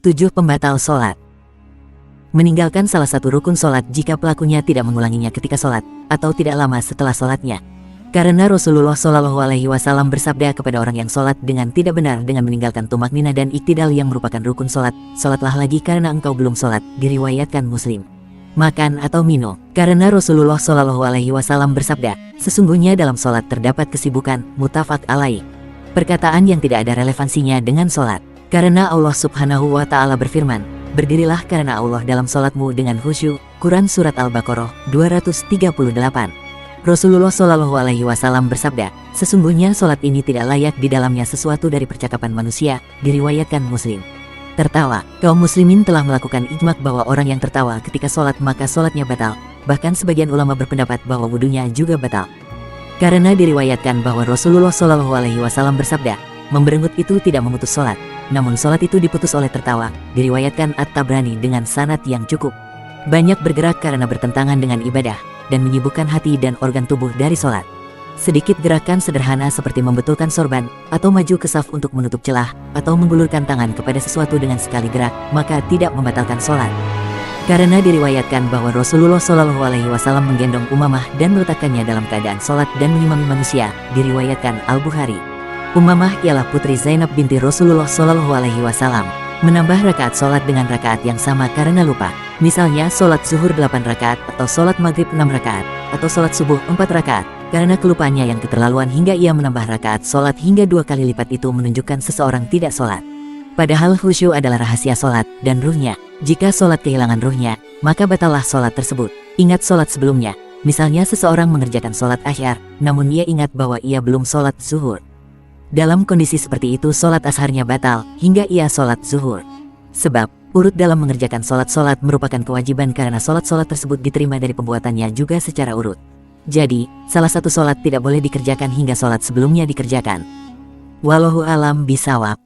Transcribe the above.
7 Pembatal sholat. Meninggalkan salah satu rukun sholat jika pelakunya tidak mengulanginya ketika sholat, atau tidak lama setelah sholatnya. Karena Rasulullah SAW bersabda kepada orang yang sholat dengan tidak benar dengan meninggalkan tumakninah dan iktidal yang merupakan rukun sholat, sholatlah lagi karena engkau belum sholat, diriwayatkan Muslim. Makan atau minum, karena Rasulullah SAW bersabda, sesungguhnya dalam sholat terdapat kesibukan, muttafaq alaih. Perkataan yang tidak ada relevansinya dengan sholat. Karena Allah Subhanahu wa Ta'ala berfirman, berdirilah karena Allah dalam sholatmu dengan khusyuk. Quran Surat Al-Baqarah 238. Rasulullah SAW bersabda, sesungguhnya sholat ini tidak layak di dalamnya sesuatu dari percakapan manusia, diriwayatkan Muslim. Tertawa, kaum muslimin telah melakukan ijma bahwa orang yang tertawa ketika sholat maka sholatnya batal. Bahkan sebagian ulama berpendapat bahwa wudunya juga batal. Karena diriwayatkan bahwa Rasulullah SAW bersabda, memberengut itu tidak memutus sholat, namun sholat itu diputus oleh tertawa, diriwayatkan At-Tabrani dengan sanad yang cukup. Banyak bergerak karena bertentangan dengan ibadah, dan menyibukkan hati dan organ tubuh dari sholat. Sedikit gerakan sederhana seperti membetulkan sorban, atau maju ke saf untuk menutup celah, atau menggulurkan tangan kepada sesuatu dengan sekali gerak, maka tidak membatalkan sholat. Karena diriwayatkan bahwa Rasulullah SAW menggendong Umamah dan meletakkannya dalam keadaan sholat dan mengimami manusia, diriwayatkan Al-Bukhari. Umamah ialah putri Zainab binti Rasulullah SAW. Menambah rakaat sholat dengan rakaat yang sama karena lupa. Misalnya sholat zuhur 8 rakaat, atau sholat maghrib 6 rakaat, atau sholat subuh 4 rakaat. Karena kelupaannya yang keterlaluan hingga ia menambah rakaat sholat hingga 2 kali lipat itu menunjukkan seseorang tidak sholat. Padahal khusyuk adalah rahasia sholat dan ruhnya. Jika sholat kehilangan ruhnya, maka batallah sholat tersebut. Ingat sholat sebelumnya. Misalnya seseorang mengerjakan sholat asyar, namun ia ingat bahwa ia belum sholat zuhur. Dalam kondisi seperti itu sholat asharnya batal, hingga ia sholat zuhur. Sebab, urut dalam mengerjakan sholat-sholat merupakan kewajiban karena sholat-sholat tersebut diterima dari pembuatannya juga secara urut. Jadi, salah satu sholat tidak boleh dikerjakan hingga sholat sebelumnya dikerjakan. Wallahu alam bisawab.